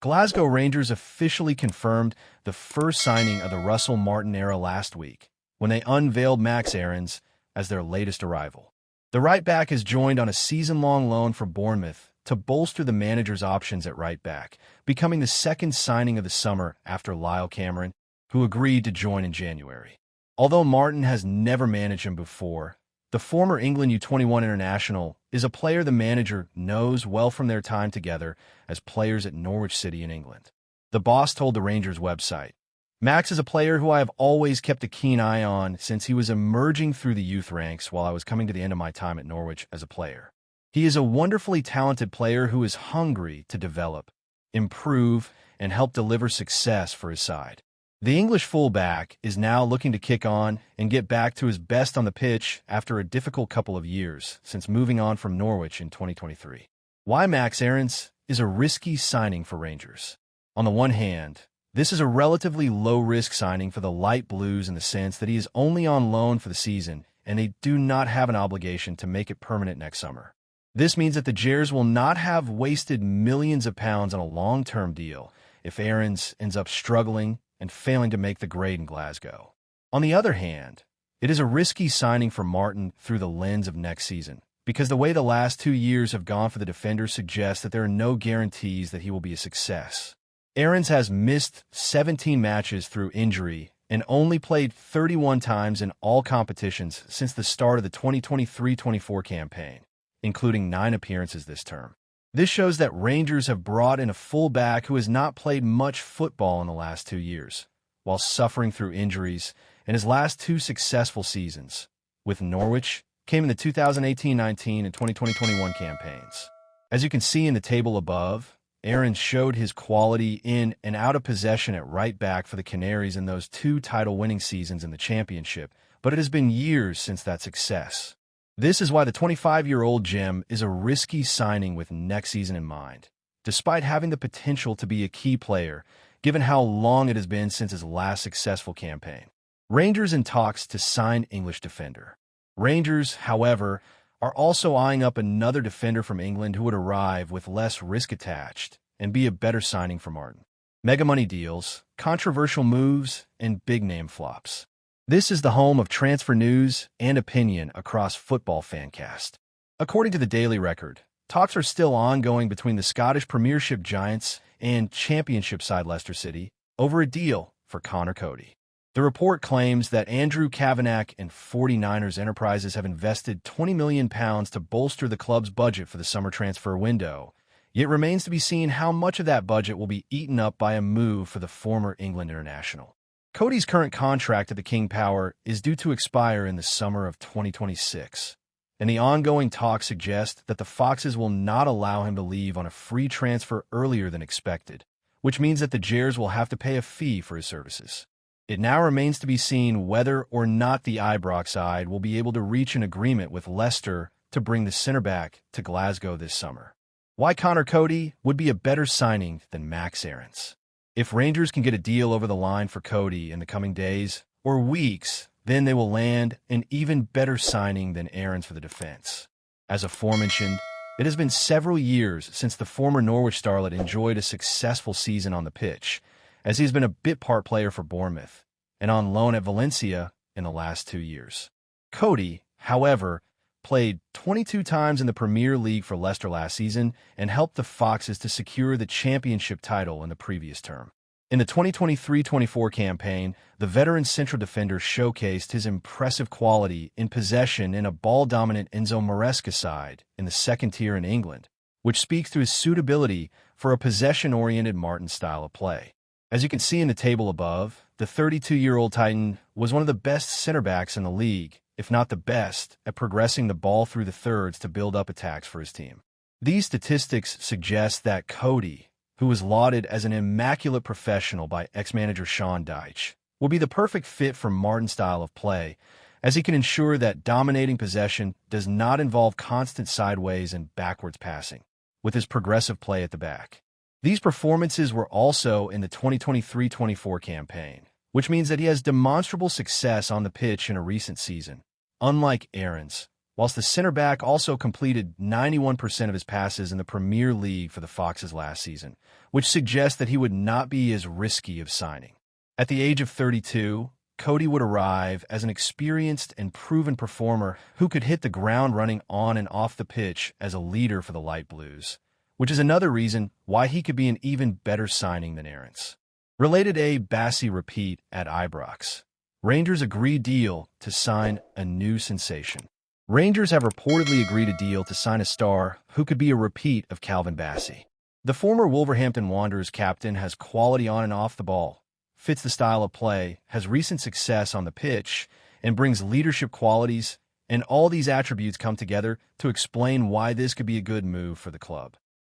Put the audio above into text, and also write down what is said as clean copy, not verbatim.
Glasgow Rangers officially confirmed the first signing of the Russell Martin era last week, when they unveiled Max Aarons as their latest arrival. The right-back is joined on a season-long loan from Bournemouth to bolster the manager's options at right-back, becoming the second signing of the summer after Lyle Cameron, who agreed to join in January. Although Martin has never managed him before, the former England U21 international is a player the manager knows well from their time together as players at Norwich City in England. The boss told the Rangers website, "Max is a player who I have always kept a keen eye on since he was emerging through the youth ranks while I was coming to the end of my time at Norwich as a player. He is a wonderfully talented player who is hungry to develop, improve, and help deliver success for his side." The English fullback is now looking to kick on and get back to his best on the pitch after a difficult couple of years since moving on from Norwich in 2023. Why Max Aarons is a risky signing for Rangers? On the one hand, this is a relatively low-risk signing for the Light Blues in the sense that he is only on loan for the season and they do not have an obligation to make it permanent next summer. This means that the Gers will not have wasted millions of pounds on a long-term deal if Aarons ends up struggling and failing to make the grade in Glasgow. On the other hand, it is a risky signing for Martin through the lens of next season, because the way the last 2 years have gone for the defender suggests that there are no guarantees that he will be a success. Aarons has missed 17 matches through injury and only played 31 times in all competitions since the start of the 2023-24 campaign, including 9 appearances this term. This shows that Rangers have brought in a fullback who has not played much football in the last 2 years, while suffering through injuries, and his last 2 successful seasons, with Norwich, came in the 2018-19 and 2020-21 campaigns. As you can see in the table above, Aarons showed his quality in and out of possession at right back for the Canaries in those 2 title-winning seasons in the Championship, but it has been years since that success. This is why the 25-year-old gem is a risky signing with next season in mind, despite having the potential to be a key player, given how long it has been since his last successful campaign. Rangers in talks to sign English defender. Rangers, however, are also eyeing up another defender from England who would arrive with less risk attached and be a better signing for Martin. Mega money deals, controversial moves, and big-name flops. This is the home of transfer news and opinion across Football Fancast. According to the Daily Record, talks are still ongoing between the Scottish Premiership giants and Championship side Leicester City over a deal for Conor Coady. The report claims that Andrew Kavanagh and 49ers Enterprises have invested £20 million to bolster the club's budget for the summer transfer window, yet it remains to be seen how much of that budget will be eaten up by a move for the former England international. Coady's current contract at the King Power is due to expire in the summer of 2026, and the ongoing talks suggest that the Foxes will not allow him to leave on a free transfer earlier than expected, which means that the Gers will have to pay a fee for his services. It now remains to be seen whether or not the Ibrox side will be able to reach an agreement with Leicester to bring the centre-back to Glasgow this summer. Why Conor Coady would be a better signing than Max Aarons. If Rangers can get a deal over the line for Coady in the coming days or weeks, then they will land an even better signing than Aarons for the defense. As aforementioned, it has been several years since the former Norwich starlet enjoyed a successful season on the pitch, as he's been a bit-part player for Bournemouth and on loan at Valencia in the last 2 years. Coady, however, played 22 times in the Premier League for Leicester last season and helped the Foxes to secure the championship title in the previous term. In the 2023-24 campaign, the veteran central defender showcased his impressive quality in possession in a ball-dominant Enzo Maresca side in the second tier in England, which speaks to his suitability for a possession-oriented Martin style of play. As you can see in the table above, the 32-year-old Titan was one of the best center-backs in the league, if not the best, at progressing the ball through the thirds to build up attacks for his team. These statistics suggest that Coady, who was lauded as an immaculate professional by ex-manager Sean Dyche, will be the perfect fit for Martin's style of play, as he can ensure that dominating possession does not involve constant sideways and backwards passing, with his progressive play at the back. These performances were also in the 2023-24 campaign, which means that he has demonstrable success on the pitch in a recent season. Unlike Aarons, whilst the center back also completed 91% of his passes in the Premier League for the Foxes last season, which suggests that he would not be as risky of signing. At the age of 32, Coady would arrive as an experienced and proven performer who could hit the ground running on and off the pitch as a leader for the Light Blues, which is another reason why he could be an even better signing than Aarons. Related a Bassi repeat at Ibrox. Rangers agree deal to sign a new sensation. Rangers have reportedly agreed a deal to sign a star who could be a repeat of Calvin Bassey. The former Wolverhampton Wanderers captain has quality on and off the ball, fits the style of play, has recent success on the pitch, and brings leadership qualities, and all these attributes come together to explain why this could be a good move for the club.